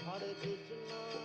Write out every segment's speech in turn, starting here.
Hare Krishna,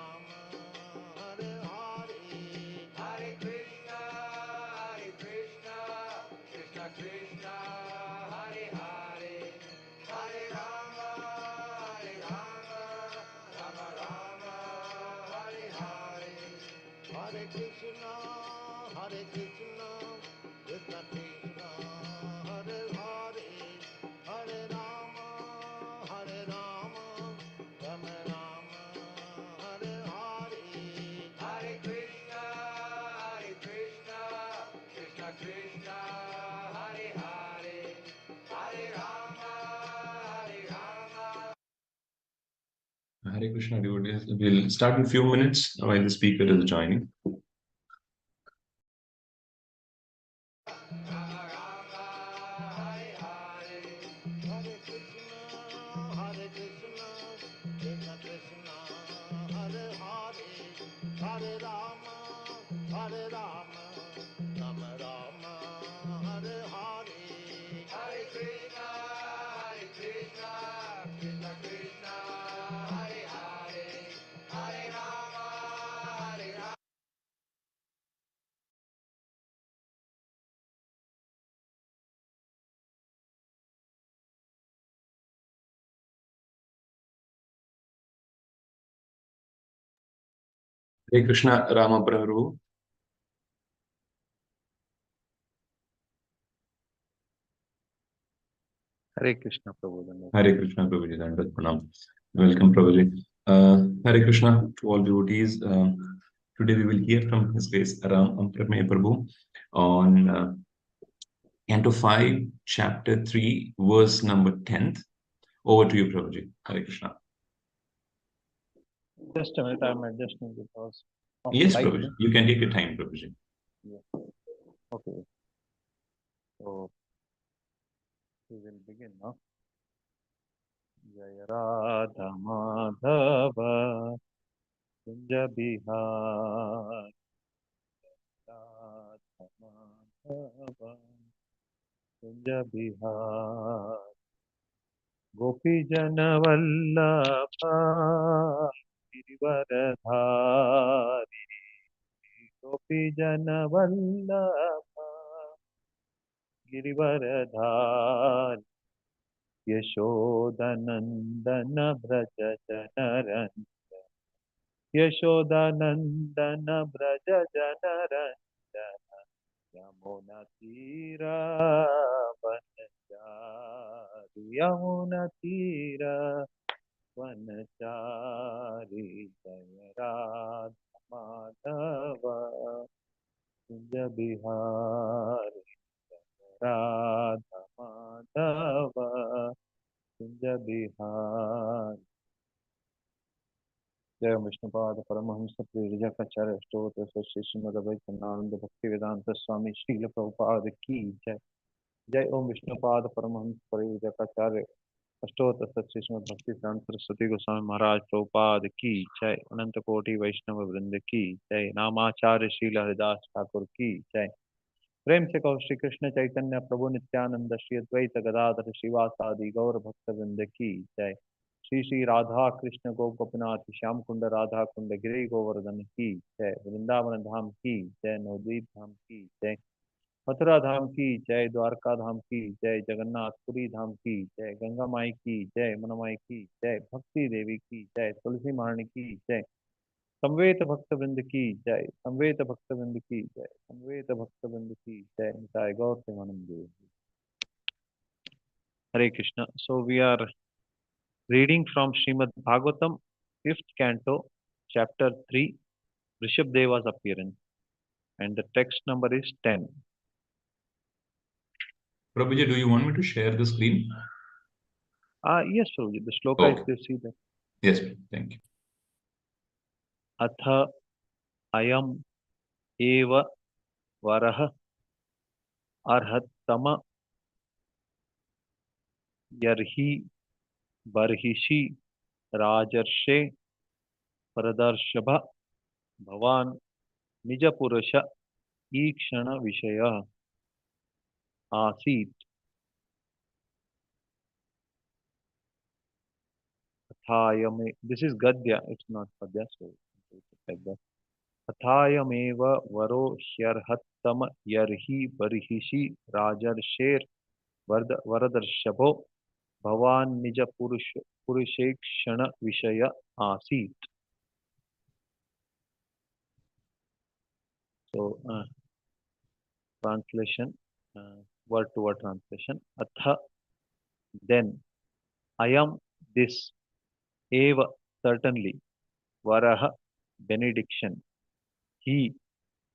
Krishna Krishna, Hare Krishna, devotees. We'll start in a few minutes while the speaker is joining. Hare Krishna, Rama Prabhu. Hare Krishna, Prabhu. Hare Krishna, Prabhuji. Dandavat Pranam. Welcome, Prabhuji. Hare Krishna to all devotees. Today we will hear from His Grace Aprameya Prabhu on Canto 5, Chapter 3, verse number 10th. Over to you, Prabhuji. Hare Krishna. Just a minute, I'm adjusting because of Yes, light. Prabhuji. You can take your time, Prabhuji. Yeah. Okay. So we will begin now. Jaya Radha Madhava Kunja Bihar Radha Madhava Kunja Bihar Gopi Jana Vallabha Girivaradhari Gopi Jana Vallabha Girivaradhari Yashodanandana Braja Janaran Yashodanandana Braja Janaranjana Yamuna Tira Vanachari Yamuna Tira Vanachari Jaya Radha Madhava Kunja Bihari Radha Madhava Kunja Bihari जय विष्णुपाद परमहंस प्रियजकाचार्य स्तोत्र श्री श्रीमद्वैतनानंद भक्ति वेदांत स्वामी श्रील प्रभुपाद की जय। जय ओम विष्णुपाद परमहंस प्रियजकाचार्य अष्टोत्तर श्री श्रीमद् भक्ति वेदांत सरस्वती गोस्वामी महाराज प्रभुपाद की जय। अनंत कोटि वैष्णव वृंद की जय। नामाचार्य श्रील हरिदास ठाकुर की जय। प्रेम से कहो श्री कृष्ण चैतन्य प्रभु नित्यानंद श्री अद्वैत गदाधर श्रीवासादि गौर भक्त वृंद की जय। श्री श्री राधा कृष्ण गोपनाथ श्याम कुंड राधा कुंड गिरि गोवर्धन की जय। वृंदावन धाम की जय। नवदीप धाम की जय। मथुरा धाम की जय। द्वारका धाम की जय। जगन्नाथपुरी धाम की जय। गंगा माई की जय। मनमाई की जय। भक्ति देवी की जय। तुलसी महारानी की जय। संवेत भक्त वृंद की जय। संवेत भक्त वृंद की जय। संवेत भक्त वृंद की जय। निताय गौर प्रेमानंद। हरे Krishna. So we are reading from Srimad Bhagavatam, 5th canto, chapter 3, Rishabdeva's appearance, and the text number is 10. Prabhuji, do you want me to share the screen? Yes, Prabhuji, the shloka is there, see that. Yes, thank you. Atha ayam eva varah arhatama yarhi barhishi rajarshe pradarshaba bhavan nijapurusha ikshana vishaya asit. This is Gadya, it's not Padya, so it's like that. Athayameva varo shyarhattam yarhi barhishi rajarsher varadarshabo bhavan nija purushekshana vishaya asit. So, translation, word to word translation. Atha, then, ayam, this, eva, certainly, varaha, benediction, he,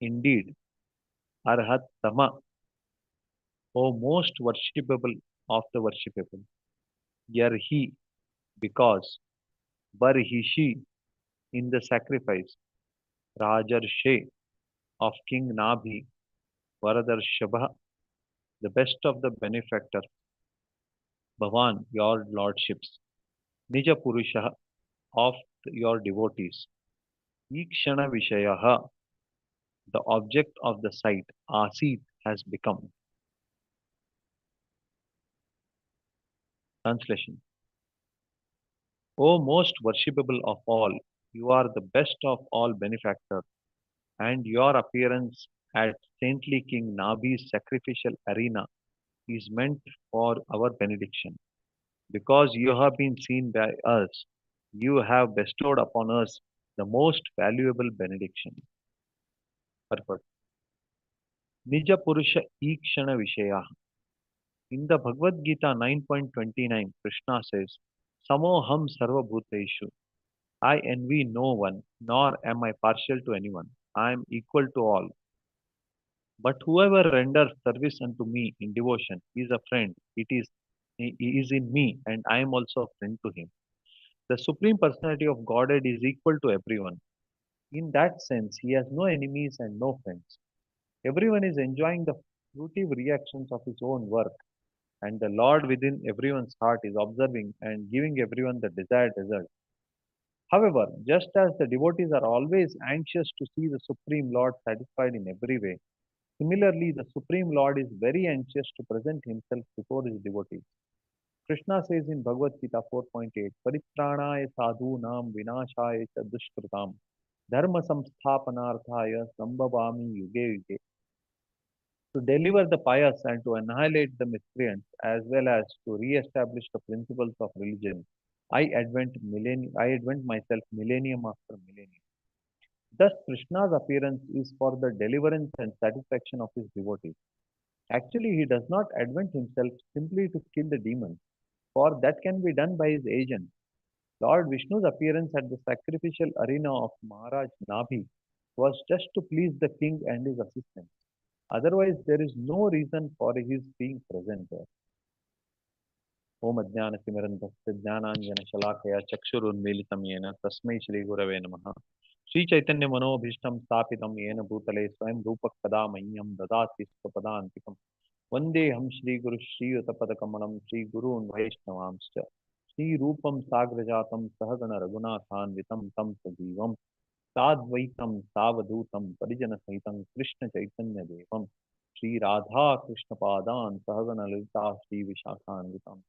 indeed, arhattama, O most worshipable of the worshipable. Yer he, because, bar he she, in the sacrifice, Rajar She of King Nabhi, Varadar Shabha, the best of the benefactor, Bhavan, your lordships, Nija Purusha of your devotees, Ikshana Vishayaha, the object of the sight, Asit has become. Translation. O most worshipable of all, you are the best of all benefactors, and your appearance at saintly King Nabi's sacrificial arena is meant for our benediction. Because you have been seen by us, you have bestowed upon us the most valuable benediction. Purport. Nija Purusha Ikshana Vishaya. In the Bhagavad Gita 9.29, Krishna says, Samoham Sarva Bhuteshu. I envy no one, nor am I partial to anyone. I am equal to all. But whoever renders service unto me in devotion is a friend. He is in me, and I am also a friend to him. The Supreme Personality of Godhead is equal to everyone. In that sense, he has no enemies and no friends. Everyone is enjoying the fruitive reactions of his own work, and the Lord within everyone's heart is observing and giving everyone the desired result. However, just as the devotees are always anxious to see the Supreme Lord satisfied in every way, similarly, the Supreme Lord is very anxious to present himself before his devotees. Krishna says in Bhagavad Gita 4.8, Paritranaya sadhunam vinashaya cha dushkritam dharma samsthapanarthaya sambhavami yuge yuge. To deliver the pious and to annihilate the miscreants, as well as to re-establish the principles of religion, I advent myself millennium after millennium. Thus, Krishna's appearance is for the deliverance and satisfaction of his devotees. Actually, he does not advent himself simply to kill the demons, for that can be done by his agent. Lord Vishnu's appearance at the sacrificial arena of Maharaj Nabhi was just to please the king and his assistants. Otherwise, there is no reason for his being present there. ओम अज्ञानतिमिरन्धस्य ज्ञानाञ्जनशलाकया चक्षुरुन्मीलितं येन तस्मै श्रीगुरवे नमः श्रीचैतन्यमनोभीष्टं स्थापितं येन भूतले स्वयं रूपः कदा मह्यं ददाति स्वपदान्तिकं वन्देऽहं श्रीगुरुश्रीयुतपदकमलं श्रीगुरून् वैष्णवांश्च श्रीरूपं साग्रजातं सहगणरघुनाथान्वितं तं सजीवं साद्वैतं सावधूतं परिजनसहितं कृष्णचैतन्यदेवं श्रीराधाकृष्णपादान् सहगणललिता श्रीविशाखान्विताम्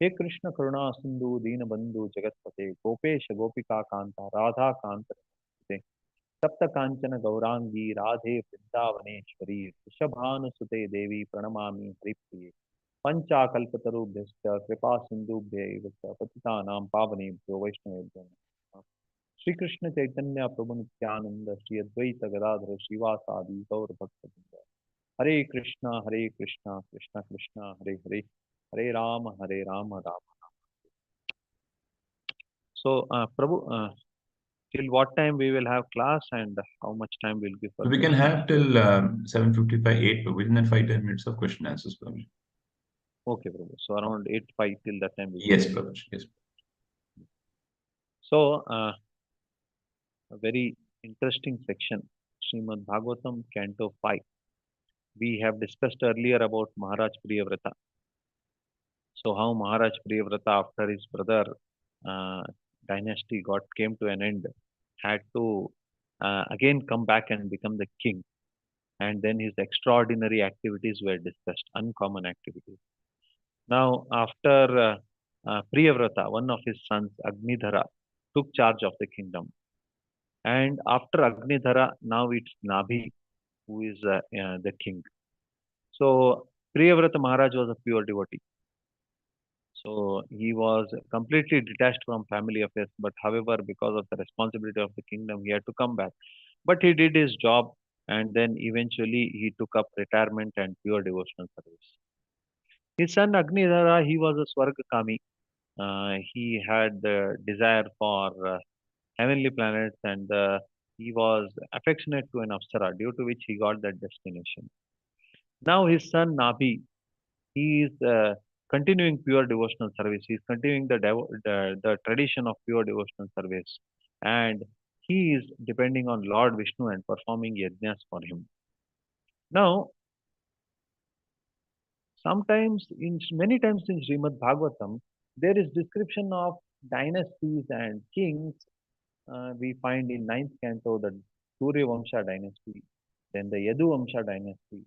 हे कृष्ण करुणा सिंधु दीनबंधु जगतपते गोपेश गोपिका कांता राधा कांत ते सप्त कांचन गौरांगी राधे वृंदावनेश्वरी वृषभानुसुते देवी प्रणमामि हरिप्रिये पंचाकल्पतरुभ्यश्च कृपा सिंधुभ्यैव च पतितानां पावनेभ्यो वैष्णवेभ्यो नमः श्री कृष्ण चैतन्य प्रभु नित्यानंद श्री अद्वैत गदाधर श्रीवासादि गौर भक्त हरे Krishna Krishna Krishna Hare Hare Hare Ram Ram. So, Prabhu, till what time we will have class and how much time we'll give for So we can question? have till 7:55, 8, but within that 5-10 minutes of question answers, probably. Okay, Prabhu. So around 8, 5 till that time we will. Yes, Prabhu. Yes. So, a very interesting section, Srimad Bhagavatam, Canto 5. We have discussed earlier about Maharaj Priyavrata. So how Maharaj Priyavrata, after his brother uh, dynasty came to an end, had to again come back and become the king. And then his extraordinary activities were discussed, uncommon activities. Now, after Priyavrata, one of his sons, Agnidhara, took charge of the kingdom. And after Agnidhara, now it's Nabhi who is the king. So, Priyavrata Maharaj was a pure devotee. So, he was completely detached from family affairs. But however, because of the responsibility of the kingdom, he had to come back. But he did his job, and then eventually he took up retirement and pure devotional service. His son Agnidhara, he was a Swargakami. He had the desire for heavenly planets, and he was affectionate to an Apsara, due to which he got that destination. Now his son Nabhi, he is continuing pure devotional service. He is continuing the tradition of pure devotional service. And he is depending on Lord Vishnu and performing yajnas for him. Now, sometimes, in many times in Srimad Bhagavatam, there is description of dynasties and kings. We find in ninth canto the Surya Vamsha dynasty, then the Yadu Vamsha dynasty,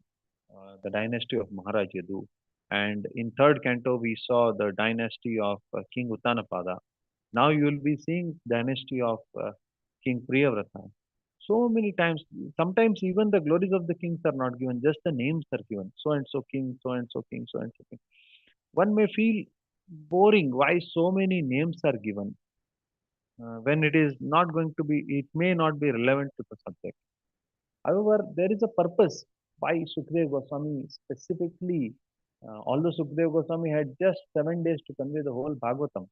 the dynasty of Maharaj Yadu. And in third canto, we saw the dynasty of King Uttanapada. Now you will be seeing dynasty of King Priyavrata. So many times, sometimes even the glories of the kings are not given, just the names are given. So and so king, so and so king, so and so king. One may feel boring why so many names are given when it is not going to be, it may not be relevant to the subject. However, there is a purpose why Sukadeva Goswami specifically, although Sukadeva Goswami had just 7 days to convey the whole Bhagavatam,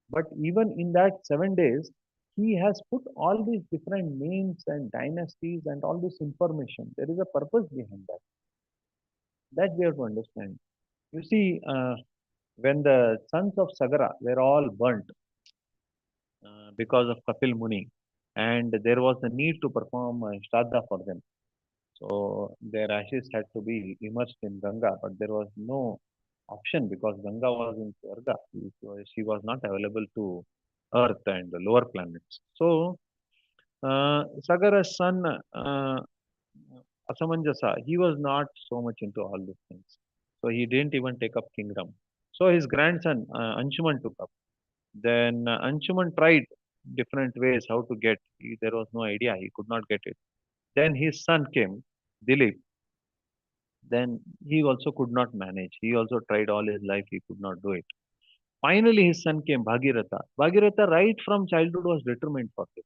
but even in that 7 days, he has put all these different names and dynasties and all this information. There is a purpose behind that. That we have to understand. You see, when the sons of Sagara were all burnt because of Kapil Muni, and there was a need to perform Shraddha for them. So their ashes had to be immersed in Ganga, but there was no option because Ganga was in Swarga. She was not available to Earth and the lower planets. So Sagara's son Asamanjasa, he was not so much into all these things. So he didn't even take up kingdom. So his grandson Anshuman took up. Then Anshuman tried different ways how to get. There was no idea. He could not get it. Then his son came, Dilip. Then he also could not manage. He also tried all his life. He could not do it. Finally, his son came, Bhagiratha. Bhagiratha, right from childhood, was determined for this.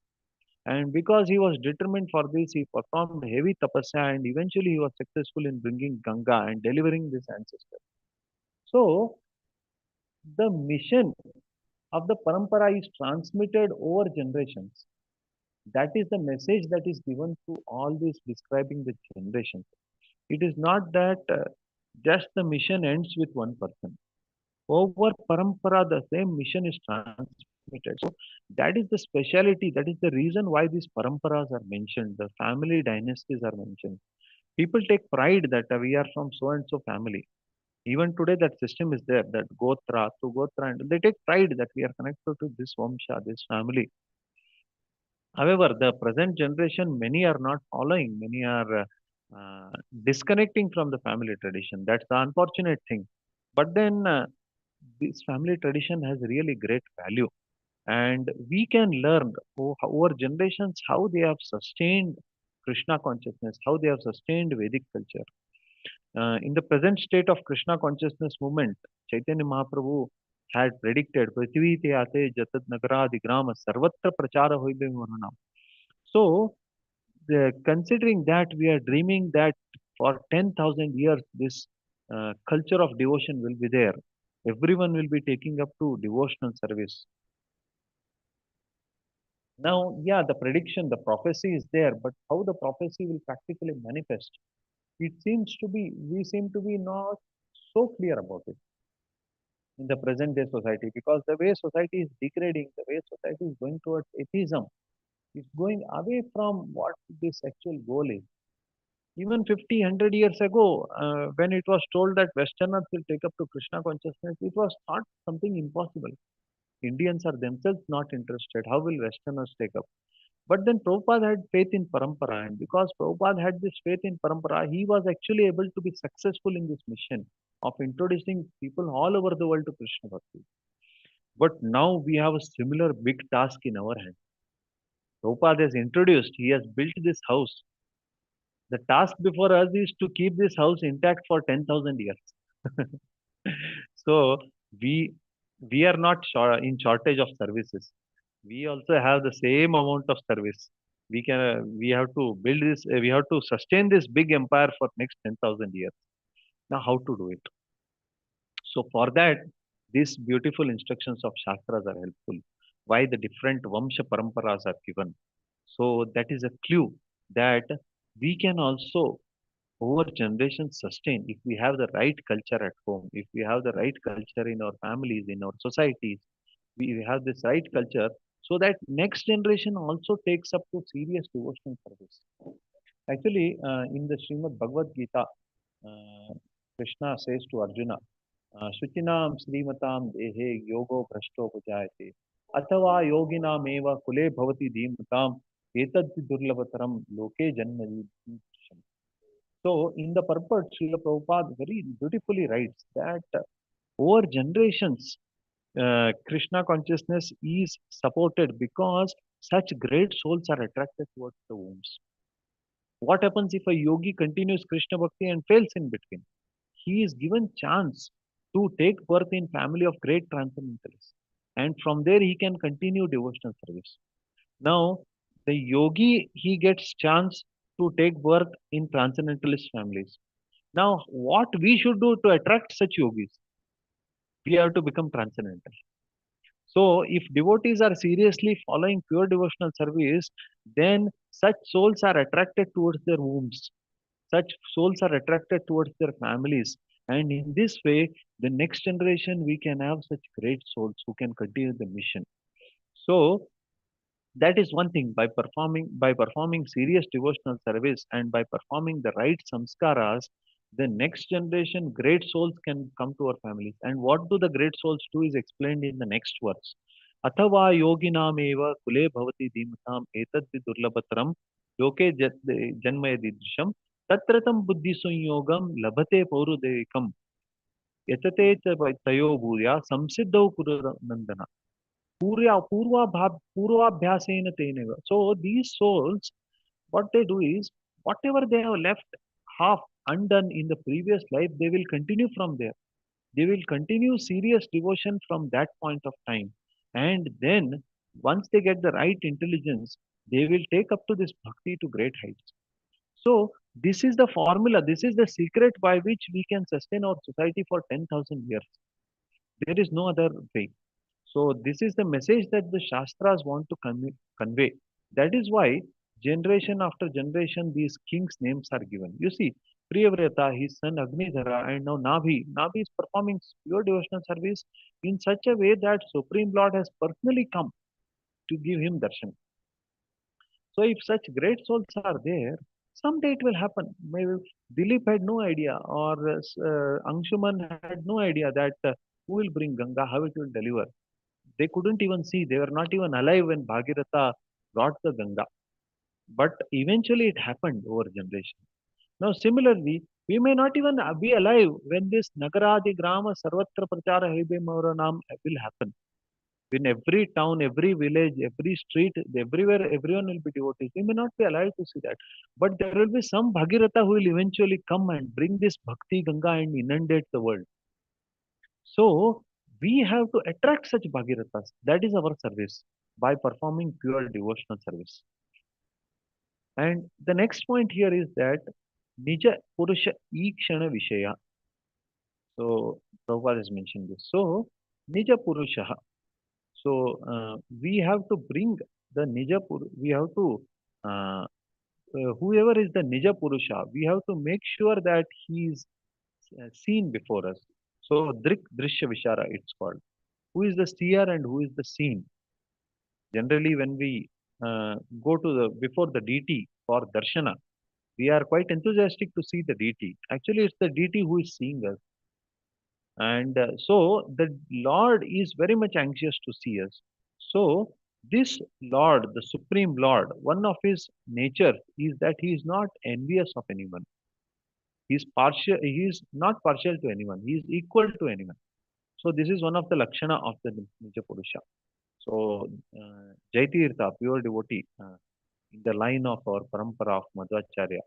And because he was determined for this, he performed heavy tapasya and eventually he was successful in bringing Ganga and delivering this ancestor. So, the mission of the parampara is transmitted over generations. That is the message that is given to all this describing the generations. It is not that just the mission ends with one person. Over parampara, the same mission is transmitted. So that is the speciality. That is the reason why these paramparas are mentioned. The family dynasties are mentioned. People take pride that we are from so and so family. Even today, that system is there. That Gotra to Gotra, and they take pride that we are connected to this Vamsha, this family. However, the present generation, many are not following. Many are disconnecting from the family tradition. That's the unfortunate thing. But then this family tradition has really great value, and we can learn over generations how they have sustained Krishna consciousness, how they have sustained Vedic culture. In the present state of Krishna consciousness movement, Chaitanya Mahaprabhu had predicted Prithvi te ate jatat nagaradi grama sarvatra prachara hoibe varana. So, considering that we are dreaming that for 10,000 years this culture of devotion will be there, everyone will be taking up to devotional service. Now, yeah, the prediction, the prophecy is there, but how the prophecy will practically manifest, it seems to be, we seem to be not so clear about it in the present day society because the way society is degrading, the way society is going towards atheism, it's going away from what this actual goal is. Even 50, 100 years ago, when it was told that Westerners will take up to Krishna consciousness, it was thought something impossible. Indians are themselves not interested. How will Westerners take up? But then Prabhupada had faith in parampara, and because Prabhupada had this faith in parampara, he was actually able to be successful in this mission of introducing people all over the world to Krishna Bhakti. But now we have a similar big task in our hand. Prabhupada has introduced, he has built this house. The task before us is to keep this house intact for 10,000 years. So we we are not in shortage of services. We also have the same amount of service. We have to build this. We have to sustain this big empire for next 10,000 years. Now, how to do it? So for that, these beautiful instructions of Shastras are helpful. Why the different Vamsha Paramparas are given. So that is a clue that we can also over generations sustain if we have the right culture at home, if we have the right culture in our families, in our societies, we have this right culture so that next generation also takes up to serious devotional service. Actually, in the Srimad Bhagavad Gita, Krishna says to Arjuna, Shuchinam Srimatam Dehe Yogo Brashto Pujayate Athava Yoginameva Kule Bhavati Dhimatam Etad Durlabataram Loke Janmadi. So, in the purport, Srila Prabhupada very beautifully writes that over generations, Krishna consciousness is supported because such great souls are attracted towards the wombs. What happens if a yogi continues Krishna Bhakti and fails in between? He is given chance to take birth in family of great transcendentalists. And from there he can continue devotional service. Now, the yogi, he gets chance to take birth in transcendentalist families. Now, what we should do to attract such yogis? We have to become transcendental. So, if devotees are seriously following pure devotional service, then such souls are attracted towards their wombs. Such souls are attracted towards their families. And in this way, the next generation, we can have such great souls who can continue the mission. So, that is one thing. By performing serious devotional service and by performing the right samskaras, the next generation great souls can come to our families. And what do the great souls do is explained in the next verse. Athava yoginameva kule bhavati dhimatam etad durlabhatram loke janmayadidrisham tatratam buddhi sunyogam labhate paurudekam yachate cha tayo bhurya samsiddhau kurunandana Purvabhyasena teneva. So these souls, what they do is, whatever they have left half undone in the previous life, they will continue from there. They will continue serious devotion from that point of time. And then, once they get the right intelligence, they will take up to this bhakti to great heights. So, this is the formula, this is the secret by which we can sustain our society for 10,000 years. There is no other way. So this is the message that the Shastras want to convey. That is why generation after generation these kings' names are given. You see, Priyavrata, his son Agnidhara, and now Nabhi. Nabhi is performing pure devotional service in such a way that Supreme Lord has personally come to give him darshan. So if such great souls are there, someday it will happen. Maybe Dilip had no idea, or Anshuman had no idea that who will bring Ganga, how it will deliver. They couldn't even see, they were not even alive when Bhagirath brought the Ganga. But eventually it happened over generation. Now, similarly, we may not even be alive when this Nagaradi Grama Sarvatra Prachara Hebe Mauranam will happen. In every town, every village, every street, everywhere, everyone will be devotees. We may not be alive to see that. But there will be some Bhagirath who will eventually come and bring this Bhakti Ganga and inundate the world. So we have to attract such Bhagirathas. That is our service by performing pure devotional service. And the next point here is that Nija Purusha Ikshana Vishaya. So Prabhupada has mentioned this. So Nija Purusha. So we have to bring the we have to whoever is the Nija Purusha, we have to make sure that he is seen before us. So Drik Drishya Vishara it's called. Who is the seer and who is the seen? Generally, when we go to the before the deity for darshana, we are quite enthusiastic to see the deity. Actually, it's the deity who is seeing us, and so the Lord is very much anxious to see us. So this Lord, the Supreme Lord, one of his nature is that he is not envious of anyone. He is partial. He is not partial to anyone. He is equal to anyone. So this is one of the lakshana of the Nija Purusha. So, Jaitirtha, pure devotee, in the line of our parampara of Madhvacharya,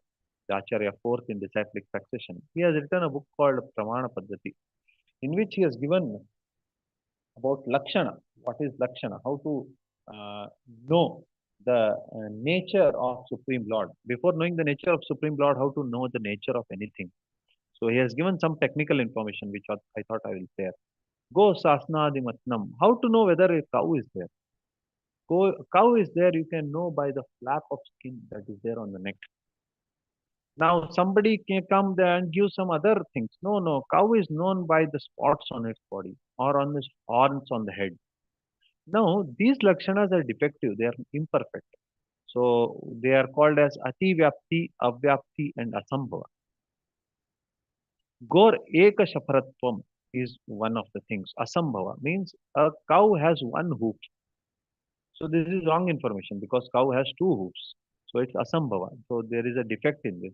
the Acharya fourth in disciplic succession, he has written a book called Pramana Paddhati, in which he has given about Lakshana. What is Lakshana? How to know the nature of Supreme Lord. Before knowing the nature of Supreme Lord, how to know the nature of anything. So, he has given some technical information which I thought I will share. Go Sasnadi Matnam. How to know whether a cow is there? Cow is there, you can know by the flap of skin that is there on the neck. Now somebody can come there and give some other things. No, no, cow is known by the spots on its body or on its horns on the head. Now these lakshanas are defective, they are imperfect. So they are called as ativyapti, avyapti and asambhava. Gor ekashapratvam is one of the things. Asambhava means a cow has one hoof. So this is wrong information because cow has two hoofs. So it's asambhava. So there is a defect in this.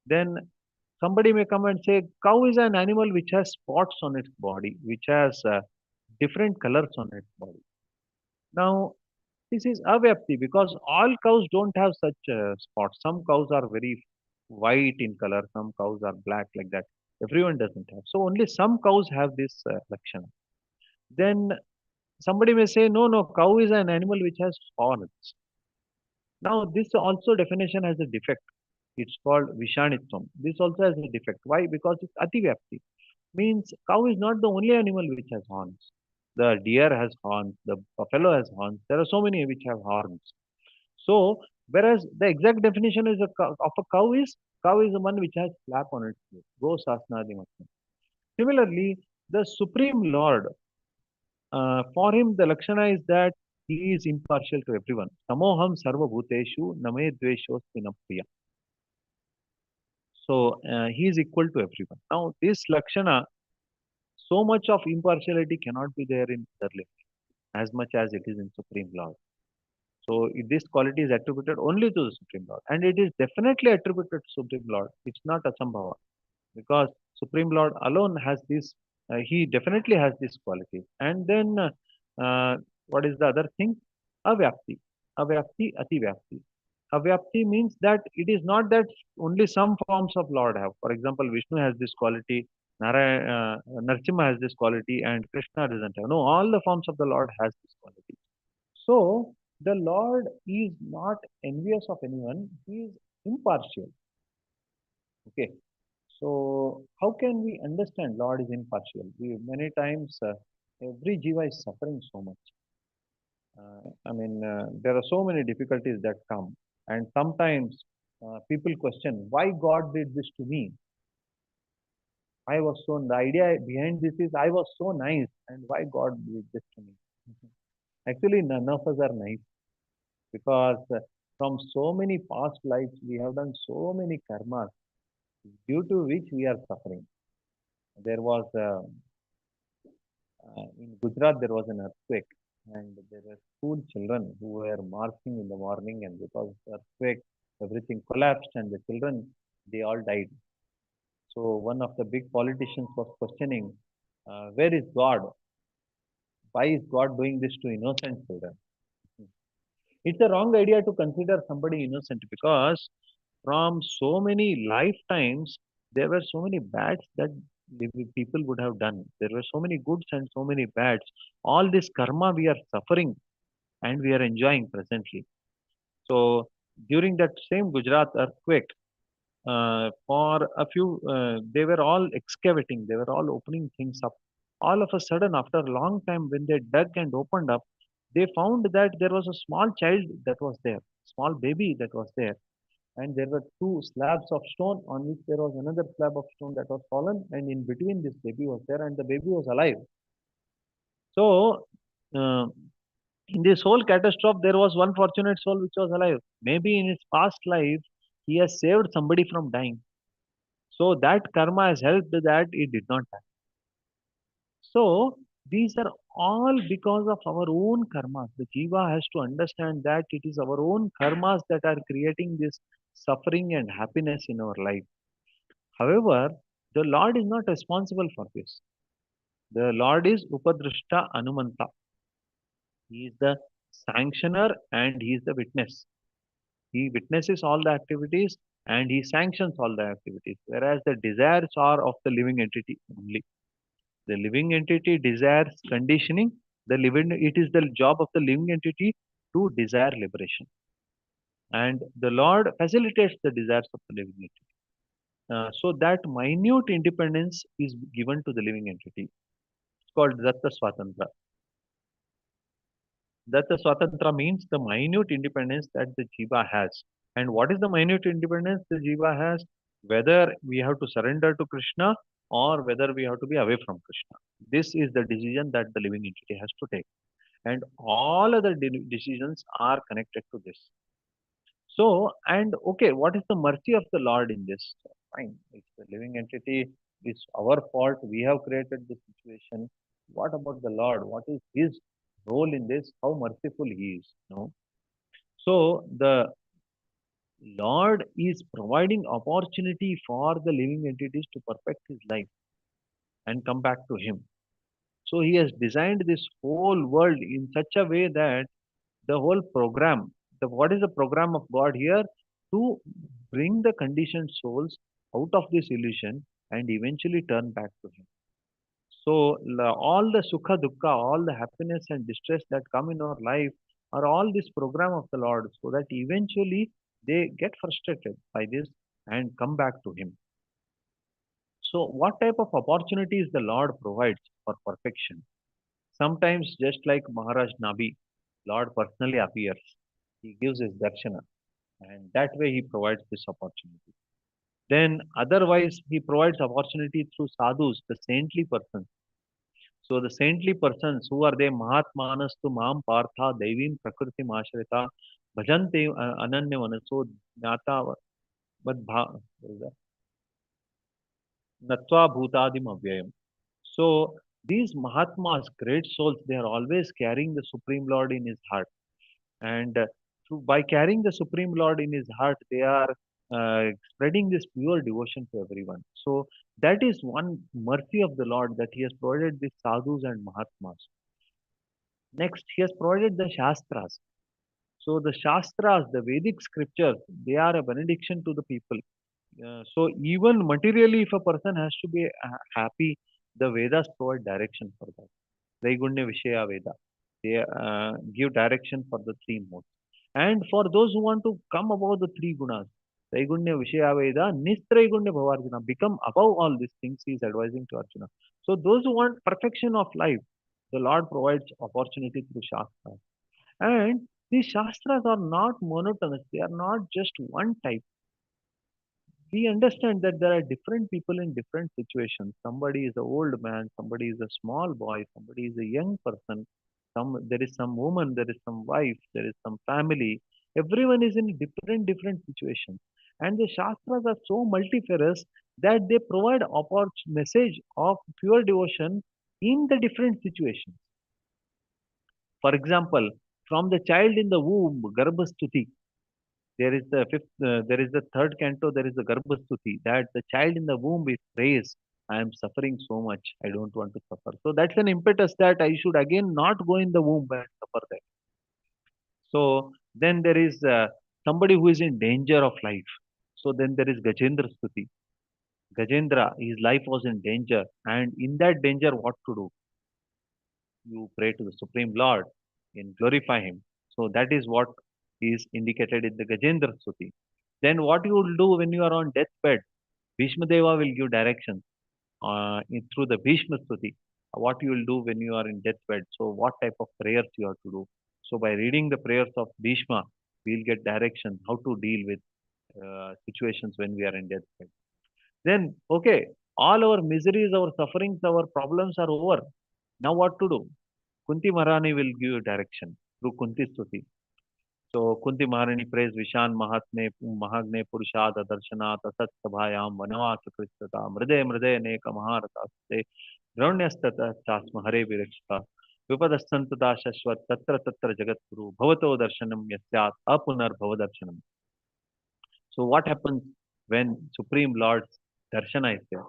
Then somebody may come and say cow is an animal which has spots on its body, which has different colors on its body. Now this is avyapti because all cows don't have such spots. Some cows are very white in color, some cows are black like that. Everyone doesn't have. So only some cows have this lakshana. Then somebody may say, no, no, cow is an animal which has horns. Now this also definition has a defect. It's called Vishanitvam. This also has a defect. Why? Because it's Ativyapti. Means cow is not the only animal which has horns. The deer has horns, the buffalo has horns. There are so many which have horns. So, whereas the exact definition is of a cow is the one which has flap on its head. Go sasnadimatma. Similarly, the Supreme Lord, for him the Lakshana is that he is impartial to everyone. Samoham sarva bhuteshu name dvesho priya. So he is equal to everyone. Now this Lakshana, so much of impartiality cannot be there in other living as much as it is in Supreme Lord. So this quality is attributed only to the Supreme Lord, and it is definitely attributed to Supreme Lord. It's not Asambhava because Supreme Lord alone has this. He definitely has this quality. And then what is the other thing? Avyapti, avyapti, ativyapti. Avyapti means that it is not that only some forms of Lord have. For example, Vishnu has this quality, Narsimha has this quality, and Krishna doesn't have. No, all the forms of the Lord has this quality. So the Lord is not envious of anyone. He is impartial. Okay. So how can we understand Lord is impartial? We many times every jiva is suffering so much. There are so many difficulties that come, and sometimes people question why God did this to me. I was so the idea behind this is I was so nice, and why God did this to me? Actually, none of us are nice because from so many past lives we have done so many karmas due to which we are suffering. There was in Gujarat there was an earthquake, and there were school children who were marching in the morning, and because of the earthquake, everything collapsed, and the children they all died. So one of the big politicians was questioning, where is God? Why is God doing this to innocent children? It's a wrong idea to consider somebody innocent because from so many lifetimes there were so many bads that the people would have done. There were so many goods and so many bads. All this karma we are suffering and we are enjoying presently. So during that same Gujarat earthquake, for a few, they were all excavating, they were all opening things up. All of a sudden, after a long time, when they dug and opened up, they found that there was a small child that was there, small baby that was there, and there were two slabs of stone on which there was another slab of stone that was fallen, and in between this baby was there, and the baby was alive. So, uh, in this whole catastrophe, there was one fortunate soul which was alive. Maybe in his past life, he has saved somebody from dying. So that karma has helped that it did not die. So these are all because of our own karmas. The jiva has to understand that it is our own karmas that are creating this suffering and happiness in our life. However, the Lord is not responsible for this. The Lord is Upadrishta Anumanta. He is the sanctioner and he is the witness. He witnesses all the activities and he sanctions all the activities, whereas the desires are of the living entity only. The living entity desires conditioning. It is the job of the living entity to desire liberation, and the Lord facilitates the desires of the living entity. So that minute independence is given to the living entity. It's called Datta Swatantra. Datta Swatantra means the minute independence that the jiva has. And what is the minute independence the jiva has? whether we have to surrender to Krishna or whether we have to be away from Krishna. This is the decision that the living entity has to take. And all other decisions are connected to this. So, and okay, what is the mercy of the Lord in this? Fine, if the living entity is our fault, we have created the situation. What about the Lord? What is His role in this? How merciful He is? No. So the Lord is providing opportunity for the living entities to perfect his life and come back to Him. So He has designed this whole world in such a way that the whole program, what is the program of God here? To bring the conditioned souls out of this illusion and eventually turn back to Him. So all the sukha dukkha, all the happiness and distress that come in our life are all this program of the Lord, so that eventually they get frustrated by this and come back to Him. So, what type of opportunities the Lord provides for perfection? Sometimes, just like Maharaj Nabi, Lord personally appears. He gives his darshana, and that way He provides this opportunity. Then, otherwise, He provides opportunity through sadhus, the saintly persons. So, the saintly persons, who are they? Mahatmanastu Mam Partha Devim Prakriti Mashrita Bhajante Ananya Manaso Jnata Vad Natva Bhutadim Avyayam. So these Mahatmas, great souls, they are always carrying the Supreme Lord in his heart. And by carrying the Supreme Lord in his heart, they are spreading this pure devotion to everyone. So that is one mercy of the Lord, that He has provided these sadhus and Mahatmas. Next, He has provided the Shastras. So the Shastras, the Vedic scriptures, they are a benediction to the people. So even materially, if a person has to be happy, the Vedas provide direction for that. Vaigunya Vishaya Veda. They give direction for the three modes. And for those who want to come above the three gunas, Vaigunya Vishaya Veda, Nistraigunya Bhavarjuna, become above all these things, he is advising to Arjuna. So those who want perfection of life, the Lord provides opportunity through Shastras. And these Shastras are not monotonous, they are not just one type. We understand that there are different people in different situations. Somebody is an old man, somebody is a small boy, somebody is a young person, there is some woman, there is some wife, there is some family. Everyone is in different situations. And the Shastras are so multifarious that they provide message of pure devotion in the different situations. For example, from the child in the womb, Garbhastuti, there is the third canto, there is the Garbhastuti, that the child in the womb is praised. I am suffering so much, I don't want to suffer. So that's an impetus that I should again not go in the womb and suffer there. So then there is somebody who is in danger of life. So then there is Gajendra Stuti. Gajendra, his life was in danger, and in that danger, what to do? You pray to the Supreme Lord and glorify Him. So that is what is indicated in the Gajendra Stuti. Then what you will do when you are on deathbed? Bhishma Deva will give directions through the Bhishma Stuti. What you will do when you are in deathbed. So what type of prayers you have to do. So by reading the prayers of Bhishma, we'll get directions how to deal with situations when we are in deathbed. Then, okay, all our miseries, our sufferings, our problems are over. Now what to do? Kunti Maharani will give you direction through Kunti Stuti. So Kunti Maharani prays Vishan Mahatme Mahagne Purushad Darshana Tasat Sabhayam Vanavasa Kristata Mride Mride Neka Maharataste Dronyastata Chasma Hare Virakshita Vipadastantata Shashvat Tatra Tatra Jagat Guru Bhavato Darshanam Yasyat Apunar Bhavadarshanam. So what happens when Supreme Lord's Darshana is there?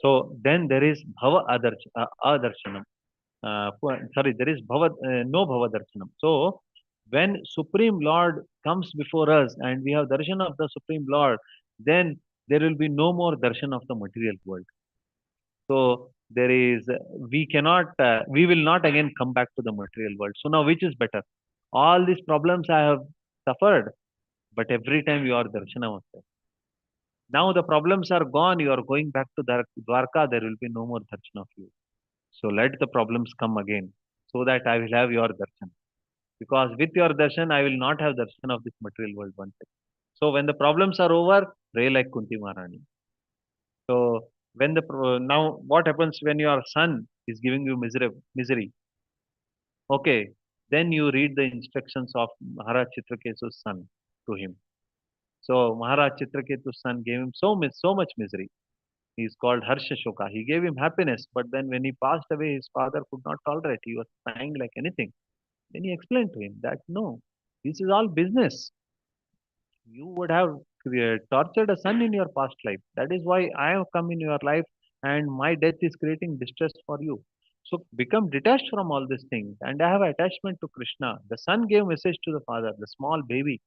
So then there is Adarshanam. Sorry, there is no Bhava Darshanam. So when Supreme Lord comes before us and we have darshan of the Supreme Lord, then there will be no more darshan of the material world. So there is, we will not again come back to the material world. So now which is better? All these problems I have suffered, but every time you are darshana was there. Now the problems are gone, you are going back to Dwarka, there will be no more darshan of you. So let the problems come again, so that I will have your darshan. Because with your darshan, I will not have darshan of this material world once again. So when the problems are over, pray like Kunti Maharani. So when now what happens when your son is giving you misery? Okay, then you read the instructions of Maharaj Chitraketu's son to him. So Maharaj Chitraketu's son gave him so much misery. He is called Harsha Shoka. He gave him happiness, but then when he passed away, his father could not tolerate. He was crying like anything. Then he explained to him that no, this is all business. You would have tortured a son in your past life. That is why I have come in your life, and my death is creating distress for you. So become detached from all these things. And I have attachment to Krishna. The son gave message to the father, the small baby.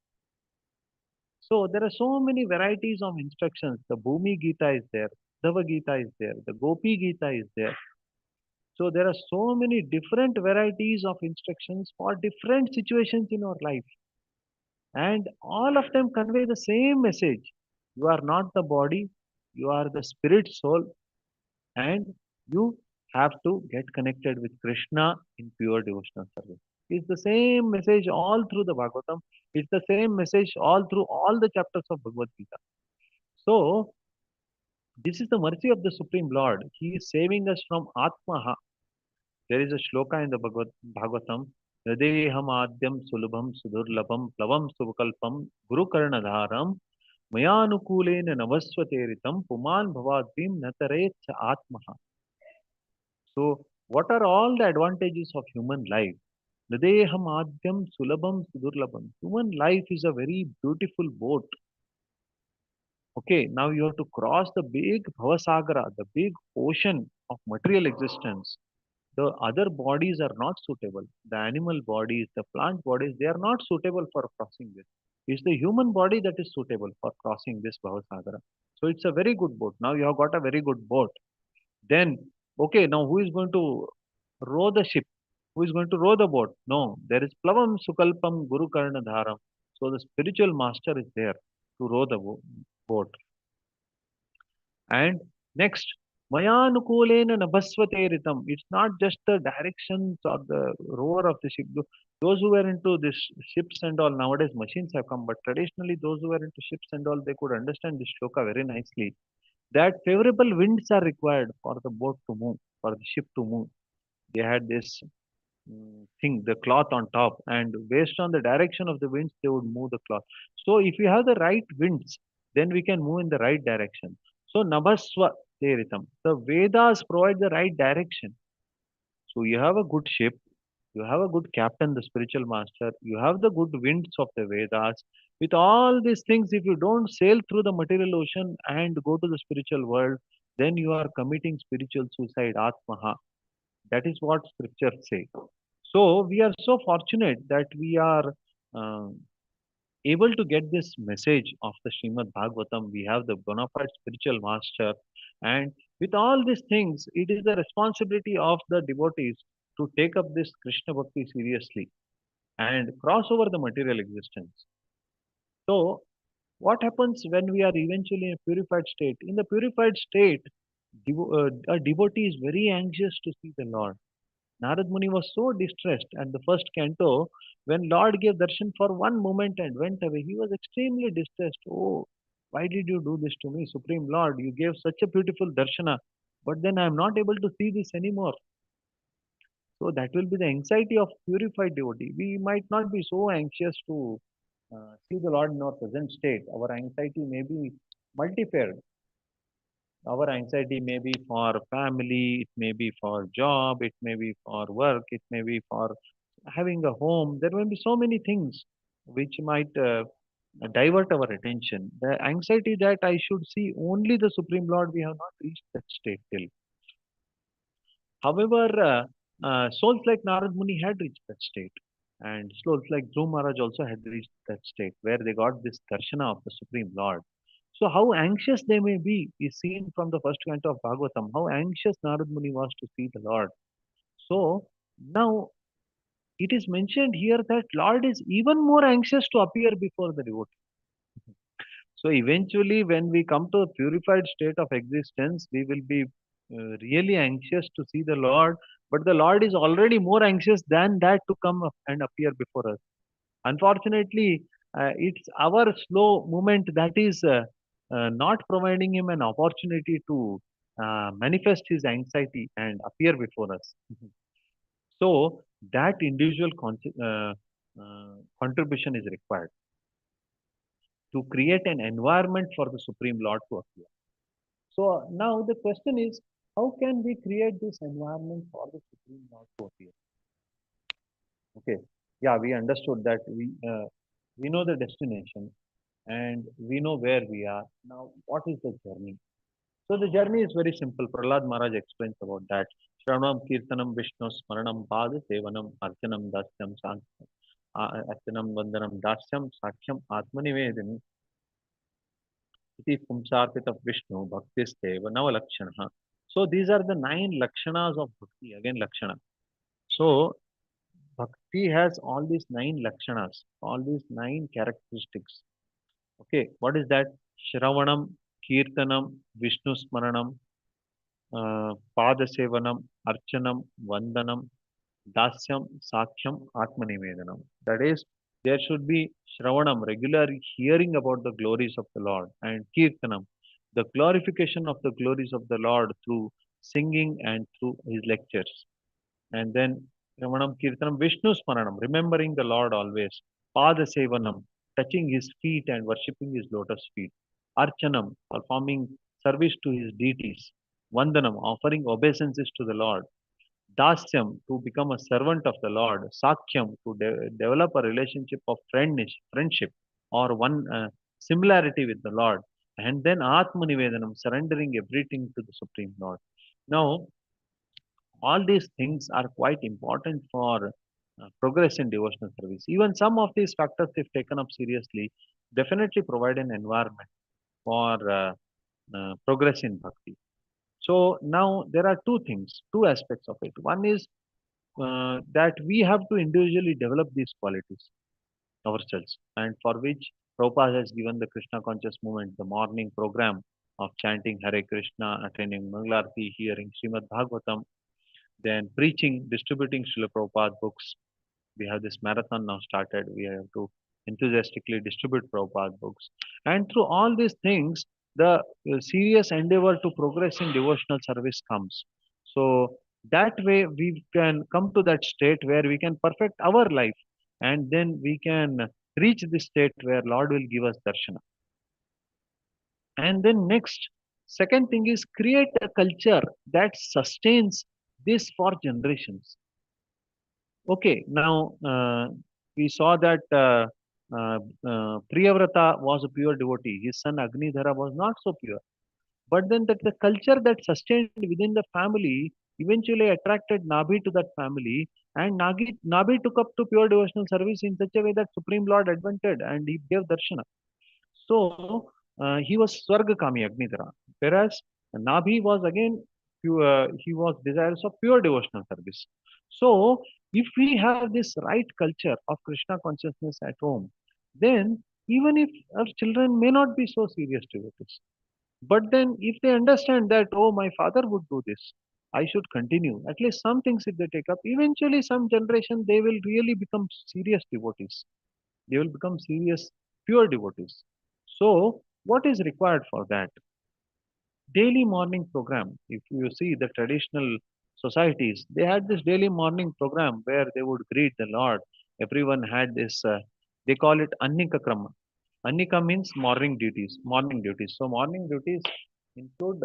So there are so many varieties of instructions. The Bhumi Gita is there, Dava Gita is there, the Gopi Gita is there. So there are so many different varieties of instructions for different situations in our life. And all of them convey the same message. You are not the body, you are the spirit soul, and you have to get connected with Krishna in pure devotional service. It's the same message all through the Bhagavatam. It's the same message all through all the chapters of Bhagavad Gita. So, this is the mercy of the Supreme Lord. He is saving us from Atmaha. There is a shloka in the Bhagavatam. Hridayeham adyam sulabham sudurlabham plavam suvakalpam guru karnadharam mayanukulena navasvateritam puman bhavadvim nataretsa atmaha. So, what are all the advantages of human life? Hridayeham adyam sulabham sudurlabham. Human life is a very beautiful boat. Okay, now you have to cross the big Bhavasagara, the big ocean of material existence. The other bodies are not suitable. The animal bodies, the plant bodies, they are not suitable for crossing this. It's the human body that is suitable for crossing this Bhavasagara. So it's a very good boat. Now you have got a very good boat. Then, okay, now who is going to row the ship? Who is going to row the boat? No, there is Plavam Sukalpam Guru Karnadharam. So the spiritual master is there to row the boat. And next, Mayanukulena Nabhasvateritam. It's not just the directions or the rower of the ship. Those who were into this ships and all, nowadays machines have come, but traditionally those who were into ships and all, they could understand this shloka very nicely. That favorable winds are required for the boat to move, for the ship to move. They had this thing, the cloth on top, and based on the direction of the winds, they would move the cloth. So if we have the right winds, then we can move in the right direction. So Nabhasva Teritam. The Vedas provide the right direction. So you have a good ship, you have a good captain, the spiritual master, you have the good winds of the Vedas. With all these things, if you don't sail through the material ocean and go to the spiritual world, then you are committing spiritual suicide, Atmaha. That is what scriptures say. So we are so fortunate that we are uh, able to get this message of the Srimad Bhagavatam. We have the bona fide spiritual master, and with all these things, it is the responsibility of the devotees to take up this Krishna Bhakti seriously and cross over the material existence. So, what happens when we are eventually in a purified state? In the purified state, a devotee is very anxious to see the Lord. Narad Muni was so distressed at the first canto when Lord gave darshan for one moment and went away. He was extremely distressed. Oh, why did you do this to me, Supreme Lord? You gave such a beautiful darshana, but then I am not able to see this anymore. So that will be the anxiety of purified devotee. We might not be so anxious to see the Lord in our present state. Our anxiety may be multifaceted. Our anxiety may be for family, it may be for job, it may be for work, it may be for having a home. There will be so many things which might divert our attention. The anxiety that I should see only the Supreme Lord, we have not reached that state till. However, souls like Narad Muni had reached that state, and souls like Dhruv Maharaj also had reached that state where they got this darshana of the Supreme Lord. So, how anxious they may be is seen from the first canto of Bhagavatam. How anxious Narad Muni was to see the Lord. So, now it is mentioned here that Lord is even more anxious to appear before the devotee. So eventually, when we come to a purified state of existence, we will be really anxious to see the Lord. But the Lord is already more anxious than that to come and appear before us. Unfortunately, It's our slow movement that is not providing him an opportunity to manifest his anxiety and appear before us. So that individual contribution is required to create an environment for the Supreme Lord to appear. So now the question is, how can we create this environment for the Supreme Lord to appear? Okay, yeah, we understood that we know the destination and we know where we are. Now, what is the journey? So the journey is very simple. Prahlad Maharaj explains about that. Shravanam Kirtanam Vishnu Smaranam Pada Sevanam Archanam Dasyam Archanam Vandanam Dasyam Sakhyam Atmanivedam Iti Pumsarpita Vishnu Bhaktisteva Navalakshana. So these are the 9 lakshanas of bhakti. Again, lakshana. So bhakti has all these 9 lakshanas, all these 9 characteristics. Okay, what is that? Shravanam, Kirtanam, Vishnu Smaranam, Padasevanam, Archanam, Vandanam, Dasyam, Sakhyam, Atmanivedanam. That is, there should be Shravanam, regular hearing about the glories of the Lord, and Kirtanam, the glorification of the glories of the Lord through singing and through his lectures. And then Ramanam Kirtanam Vishnu Smaranam, remembering the Lord always. Pada Sevanam, touching his feet and worshipping his lotus feet. Archanam, performing service to his deities. Vandanam, offering obeisances to the Lord. Dasyam, to become a servant of the Lord. Sakhyam, to develop a relationship of friendship or one similarity with the Lord. And then Atmanivedanam, surrendering everything to the Supreme Lord. Now, all these things are quite important for progress in devotional service. Even some of these factors, if taken up seriously, definitely provide an environment for progress in bhakti. So now there are two things, two aspects of it. One is that we have to individually develop these qualities ourselves, and for which Prabhupada has given the Krishna conscious movement the morning program of chanting Hare Krishna, attending Mangalarti, hearing Srimad Bhagavatam, then preaching, distributing Srila Prabhupada books. We have this marathon now started. We have to enthusiastically distribute Prabhupada books. And through all these things, the serious endeavor to progress in devotional service comes. So that way we can come to that state where we can perfect our life, and then we can reach the state where Lord will give us darshana. And then next, second thing is create a culture that sustains this for generations. Okay, now we saw that Priyavrata was a pure devotee. His son Agnidhara was not so pure. But then the culture that sustained within the family eventually attracted Nabhi to that family, and Nabhi took up to pure devotional service in such a way that Supreme Lord advented and he gave darshana. So he was Swargakami Agnidhara, whereas Nabhi was again he was desirous of pure devotional service. So if we have this right culture of Krishna consciousness at home, then even if our children may not be so serious devotees, but then if they understand that, oh, my father would do this, I should continue. At least some things if they take up, eventually some generation they will really become serious devotees. They will become serious, pure devotees. So, what is required for that? Daily morning program. If you see the traditional societies, they had this daily morning program where they would greet the Lord. Everyone had this, they call it Annika Krama. Annika means morning duties, morning duties. So, morning duties include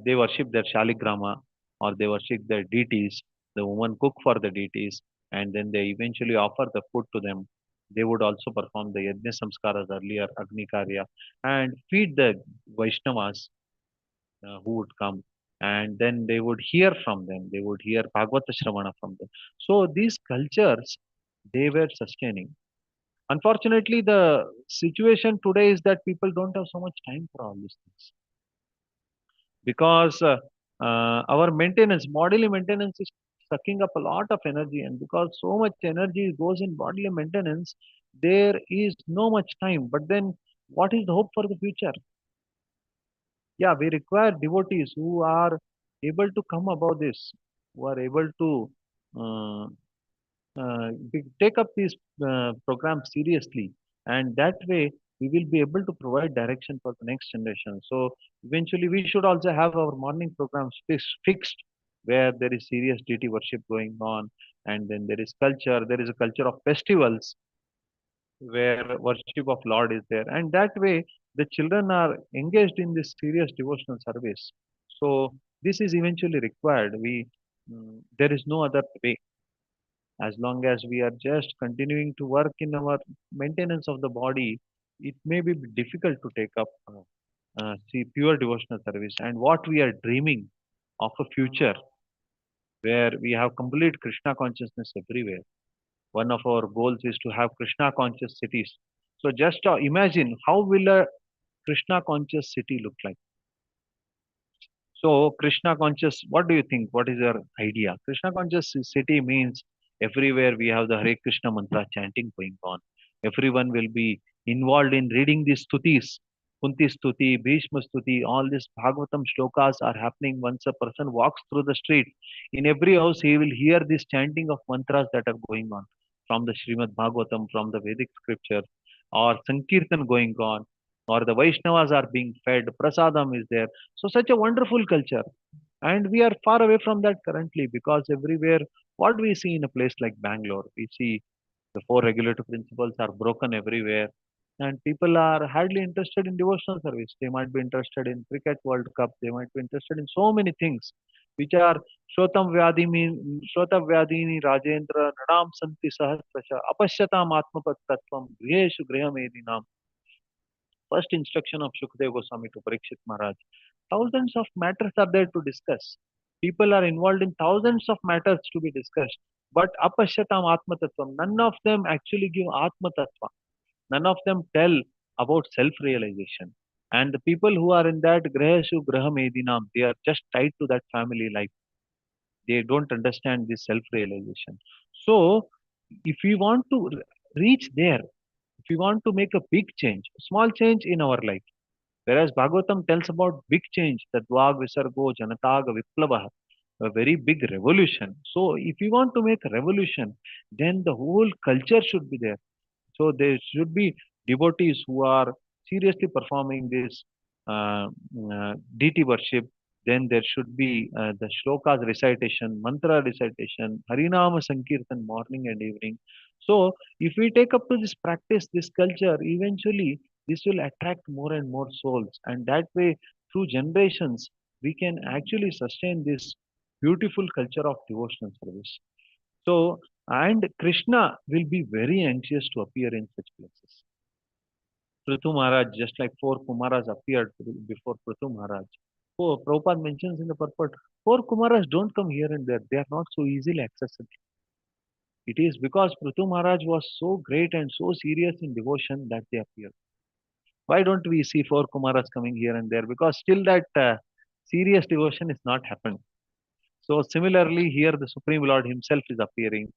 they worship their Shaligrama or they worship their deities. The woman cook for the deities and then they eventually offer the food to them. They would also perform the Yajna Samskaras earlier, Agni Karya, and feed the Vaishnavas who would come. And then they would hear from them. They would hear Bhagavata Shravana from them. So these cultures, they were sustaining. Unfortunately, the situation today is that people don't have so much time for all these things because our maintenance, bodily maintenance is sucking up a lot of energy, and because so much energy goes in bodily maintenance, there is no much time. But then, what is the hope for the future? Yeah, we require devotees who are able to come above this, who are able to uh, take up these programs seriously, And that way we will be able to provide direction for the next generation. So eventually we should also have our morning programs fixed, where there is serious deity worship going on, and then there is culture, there is a culture of festivals where worship of Lord is there, and that way the children are engaged in this serious devotional service. So this is eventually required. There is no other way. As long as we are just continuing to work in our maintenance of the body, it may be difficult to take up see pure devotional service. And what we are dreaming of a future where we have complete Krishna consciousness everywhere. One of our goals is to have Krishna conscious cities. So just imagine how will a Krishna conscious city look like. So Krishna conscious, what do you think? What is your idea? Krishna conscious city means everywhere we have the Hare Krishna mantra chanting going on. Everyone will be involved in reading these stutis. Kunti Stuti, Bhishma Stuti, all these Bhagavatam shlokas are happening once a person walks through the street. In every house, he will hear this chanting of mantras that are going on from the Srimad Bhagavatam, from the Vedic scripture, or Sankirtan going on, or the Vaishnavas are being fed, Prasadam is there. So, such a wonderful culture. And we are far away from that currently, because everywhere, what we see in a place like Bangalore, we see the four regulative principles are broken everywhere. And people are hardly interested in devotional service. They might be interested in Cricket World Cup. They might be interested in so many things, which are Shrotam Vyadini Rajendra Nadam Santi Sahasrasha Apashyatam Atmapat Tattvam Griheshu Griham. First instruction of Shukdev Goswami to Parikshit Maharaj. Thousands of matters are there to discuss. People are involved in thousands of matters to be discussed. But Apashyatam Atma Tattvam, none of them actually give Atma Tattva. None of them tell about self-realization. And the people who are in that Grahashu Graham Edinam, they are just tied to that family life. They don't understand this self-realization. So, if we want to reach there, if we want to make a big change, small change in our life, whereas Bhagavatam tells about big change, the Dvag Visargo Janataga Viplava, a very big revolution. So if we want to make a revolution, then the whole culture should be there. So there should be devotees who are seriously performing this deity worship. Then there should be the shlokas recitation, mantra recitation, Harinama Sankirtan morning and evening. So if we take up to this practice, this culture, eventually this will attract more and more souls. And that way, through generations, we can actually sustain this beautiful culture of devotional service. So, and Krishna will be very anxious to appear in such places. Prithu Maharaj, just like four Kumaras appeared before Prithu Maharaj. So, Prabhupada mentions in the purport, four Kumaras don't come here and there. They are not so easily accessible. It is because Prithu Maharaj was so great and so serious in devotion that they appeared. Why don't we see four Kumaras coming here and there? Because still that serious devotion is not happened. So similarly, here the Supreme Lord Himself is appearing.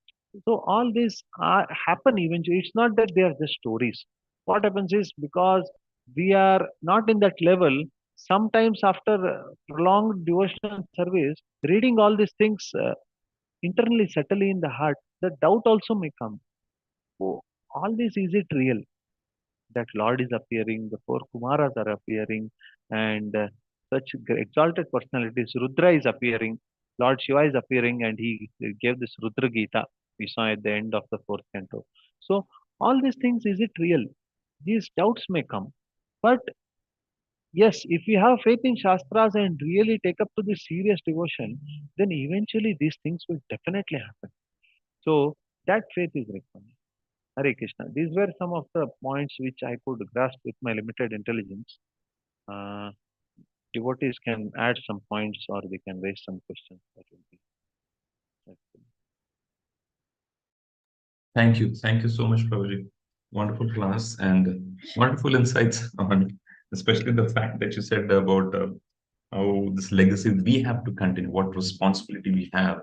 So all these happen eventually. It's not that they are just stories. What happens is, because we are not in that level, sometimes after prolonged devotional service, reading all these things internally subtly in the heart, the doubt also may come. Oh, all this, is it real? That Lord is appearing, the four Kumaras are appearing, and such exalted personalities. Rudra is appearing, Lord Shiva is appearing, and he gave this Rudra Gita we saw at the end of the fourth canto. So, all these things, is it real? These doubts may come. But yes, if we have faith in Shastras and really take up to this serious devotion, then eventually these things will definitely happen. So, that faith is required. Hare Krishna. These were some of the points which I could grasp with my limited intelligence. Uh, Devotees can add some points or they can raise some questions. That will be helpful. Thank you. Thank you so much, Prabhuji. Wonderful class and wonderful insights on, especially the fact that you said about how this legacy we have to continue, what responsibility we have,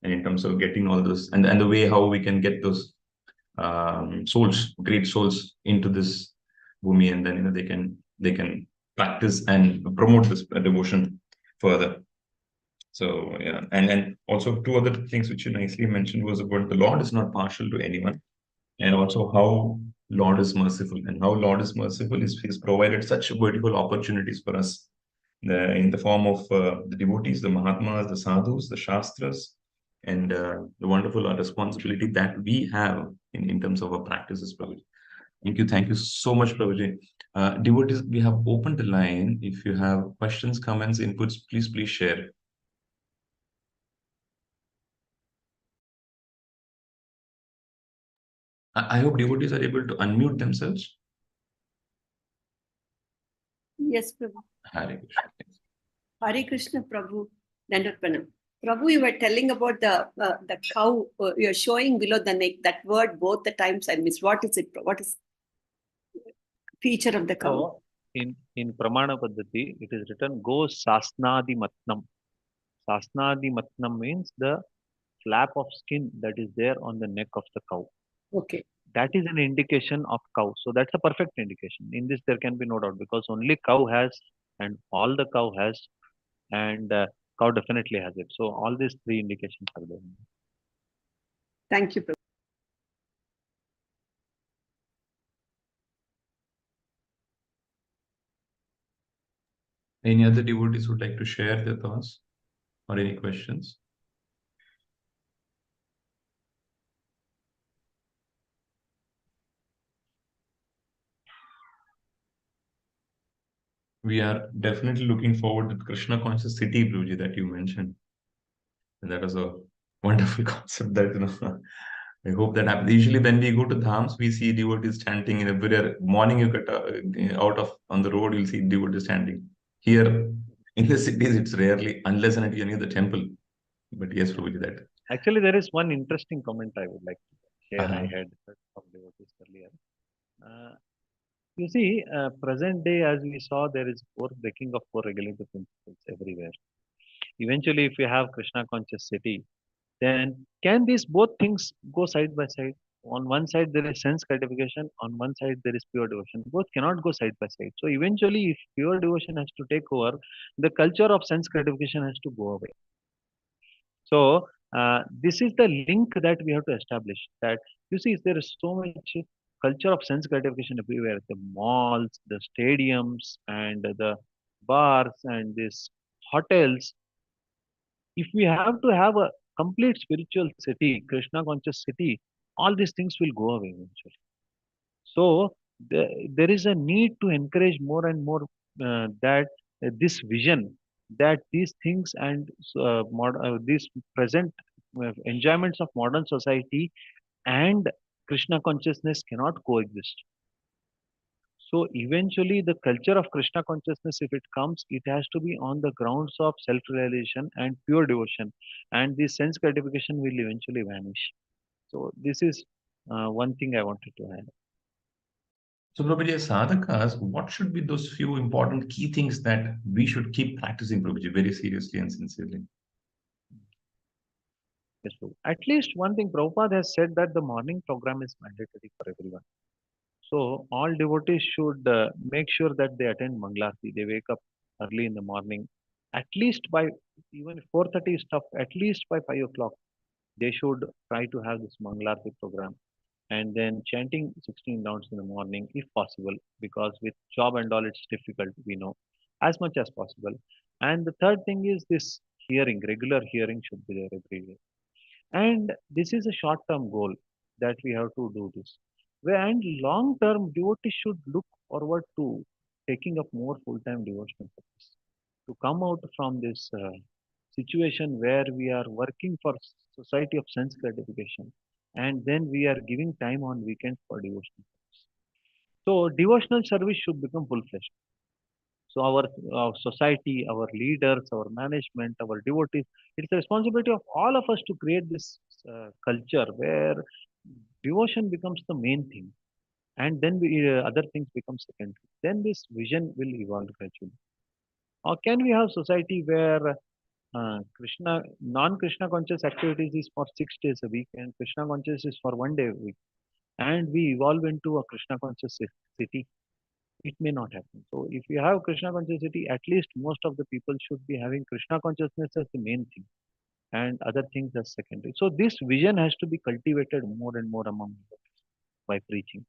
and in terms of getting all those, and the way how we can get those souls, great souls, into this bhumi, and then they can practice and promote this devotion further. So yeah, and also two other things which you nicely mentioned was about the Lord is not partial to anyone, and also how Lord is merciful, and how Lord is merciful is He's provided such beautiful opportunities for us in the form of the devotees, the Mahatmas, the Sadhus, the Shastras, and the wonderful responsibility that we have in terms of our practices, Prabhuji. Thank you. Thank you so much, Prabhuji. Devotees, we have opened the line. If you have questions, comments, inputs, please share. I hope devotees are able to unmute themselves. Yes, Prabhu. Hare Krishna. Hare Krishna, Prabhu. Dandatpanam. Prabhu, you were telling about the cow. You're showing below the neck that word both the times I missed. What is it? What is feature of the cow? So in Pramana Paddhati, it is written Go Sasnadi Matnam. Sasnadi Matnam means the flap of skin that is there on the neck of the cow. Okay. That is an indication of cow. So that's a perfect indication. In this, there can be no doubt because only cow has, and all the cow has, and cow definitely has it. So all these three indications are there. Thank you, Prabhu. Any other devotees would like to share their thoughts or any questions? We are definitely looking forward to the Krishna conscious city, Guruji, that you mentioned. And that is a wonderful concept that, I hope that happens. Usually when we go to dhams, we see devotees chanting in a very morning you get out of on the road, you'll see devotees chanting. Here in the cities, it's rarely, unless and until you're near the temple. But yes, Prabhuji, that. Actually, there is one interesting comment I would like to share. I had heard from devotees earlier. Uh, you see, present day, as we saw, there is breaking of four regulative principles everywhere. Eventually, if you have Krishna conscious city, then can these both things go side by side? On one side, there is sense gratification. On one side, there is pure devotion. Both cannot go side by side. So eventually, if pure devotion has to take over, the culture of sense gratification has to go away. So this is the link that we have to establish. That you see, there is so much culture of sense gratification everywhere. The malls, the stadiums, and the bars, and these hotels. If we have to have a complete spiritual city, Krishna conscious city, all these things will go away eventually. So there is a need to encourage more and more that this vision, that these things and these present enjoyments of modern society and Krishna consciousness cannot coexist. So eventually, the culture of Krishna consciousness, if it comes, it has to be on the grounds of self-realization and pure devotion, and this sense gratification will eventually vanish. So this is one thing I wanted to add. So, Prabhuji, as sadhakas, what should be those few important key things that we should keep practicing, Prabhuji, very seriously and sincerely? Yes, Prabhu. At least one thing, Prabhupada has said that the morning program is mandatory for everyone. So all devotees should make sure that they attend Mangalarti. They wake up early in the morning, at least by even if 4:30 is tough, at least by 5 o'clock. They should try to have this Mangalarti program and then chanting 16 rounds in the morning if possible, because with job and all it's difficult, we know, as much as possible. And the third thing is this hearing, regular hearing should be there every day. And this is a short term goal that we have to do this. And long term, devotees should look forward to taking up more full time devotional practice to come out from this situation where we are working for society of sense gratification and then we are giving time on weekends for devotional practice. So devotional service should become full fledged. So our society, our leaders, our management, our devotees, it's the responsibility of all of us to create this culture where devotion becomes the main thing, and then other things become secondary. Then this vision will evolve gradually. Or can we have society where Krishna non-Krishna conscious activities is for 6 days a week, and Krishna conscious is for one day a week, and we evolve into a Krishna conscious city? It may not happen. So if you have Krishna consciousness, at least most of the people should be having Krishna consciousness as the main thing and other things as secondary. So this vision has to be cultivated more and more among devotees by preaching.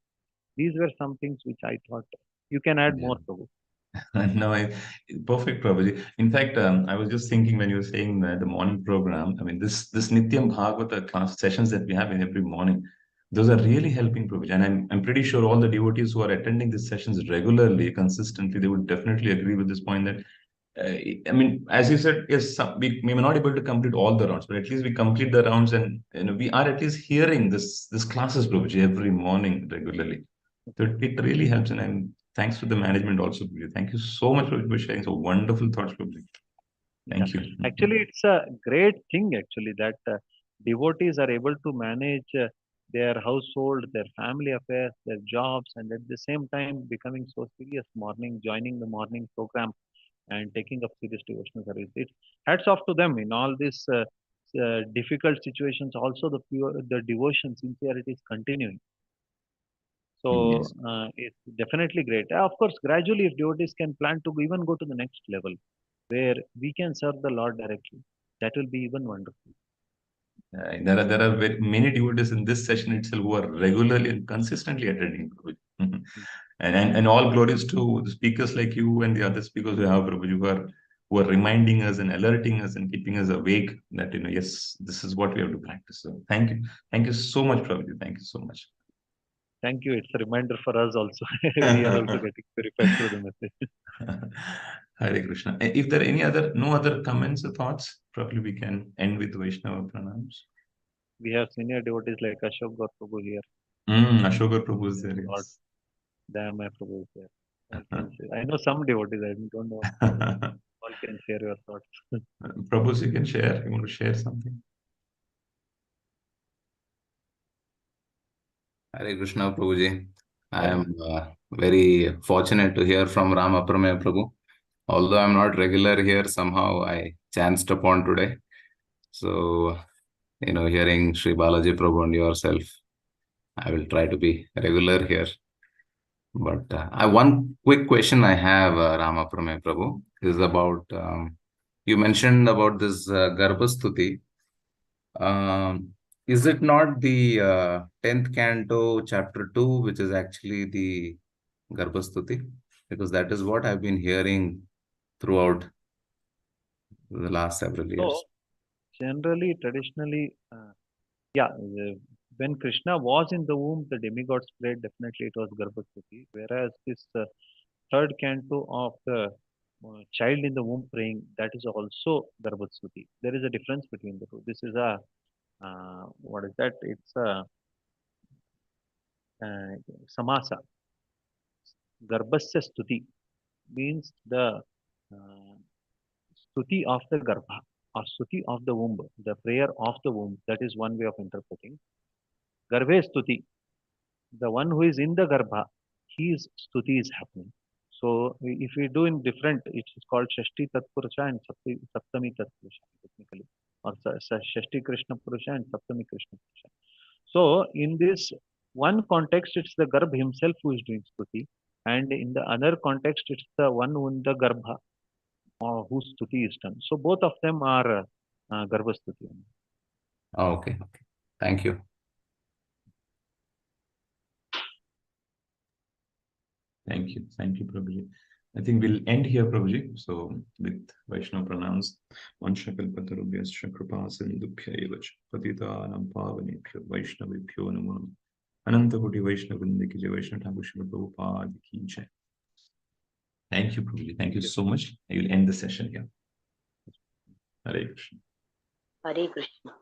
These were some things which I thought you can add more, Prabhu. No, perfect, Prabhuji. In fact, I was just thinking when you were saying the morning program, I mean, this Nityam Bhagavata class sessions that we have in every morning, those are really helping, Prabhuji. And I'm pretty sure all the devotees who are attending these sessions regularly, consistently, they would definitely agree with this point that, I mean, as you said, yes, we may not be able to complete all the rounds, but at least we complete the rounds, and we are at least hearing this classes, Prabhuji, every morning regularly. So it really helps, and thanks to the management also. Thank you so much for sharing so wonderful thoughts, Prabhuji. Thank you. Actually, it's a great thing actually that devotees are able to manage their household, their family affairs, their jobs, and at the same time becoming so serious morning, joining the morning program and taking up serious devotional service. It's hats off to them in all these difficult situations. Also, the devotion, sincerity is continuing. So Yes. it's definitely great. Of course, gradually, if devotees can plan to even go to the next level, where we can serve the Lord directly, that will be even wonderful. There are many devotees in this session itself who are regularly and consistently attending, Prabhuji. And all glories to the speakers like you and the other speakers we have, Prabhuji, who are reminding us and alerting us and keeping us awake that, yes, this is what we have to practice. So thank you so much, Prabhuji. Thank you so much. Thank you. It's a reminder for us also. We are also getting purified through the message. Hare Krishna. If there are no other comments or thoughts, probably we can end with Vaishnava pranams. We have senior devotees like Ashok Gaur Prabhu here. Ashoka Prabhu is there, Lord yes. Dayamay Prabhu is there. All can share. I know some devotees. I don't know. All can share your thoughts. Prabhu, you can share. You want to share something? Hare Krishna, Prabhuji. I am very fortunate to hear from Rama Aprameya Prabhu. Although I'm not regular here, somehow I chanced upon today. So, hearing Sri Balaji Prabhu and yourself, I will try to be regular here. But one quick question I have, Rama Aprameya Prabhu, is about, you mentioned about this Garbhastuti. Is it not the 10th canto, chapter 2, which is actually the Garbhastuti? Because that is what I've been hearing throughout the last several years. So, generally, traditionally, when Krishna was in the womb, the demigods prayed, definitely it was Garbhastuti. Whereas this third canto of the child in the womb praying, that is also Garbhastuti. There is a difference between the two. This is a, what is that? It's a samasa. Garbhasya stuti means the uh, stuti of the garbha or stuti of the womb, the prayer of the womb. That is one way of interpreting. Garbhe stuti, the one who is in the garbha, his stuti is happening. So if we do in different, it is called Shashti Tatpurusha and Saptami Tatpurusha technically, or Shashti Krishna Purusha and Saptami Krishna Purusha. So in this one context, it's the Garbh himself who is doing stuti, and in the other context, it's the one who in the Garbha whose stuti is done. So both of them are Garbha stuti. Okay. Thank you. Thank you, Prabhuji. I think we'll end here, Prabhuji. So with Vaishnava pranams, Vanshakal Patarubhyascha Kripa Sindhubhya Evach Patitanam Pavanebhyo Vaishnavibhyo Namo Anantakoti Vaishnavindi Ki Jai Vaishnava Thakur Srimad Prabhupada Ki Jai. Thank you, Prabhuji. Thank you so much. I will end the session here. Hare Krishna. Hare Krishna.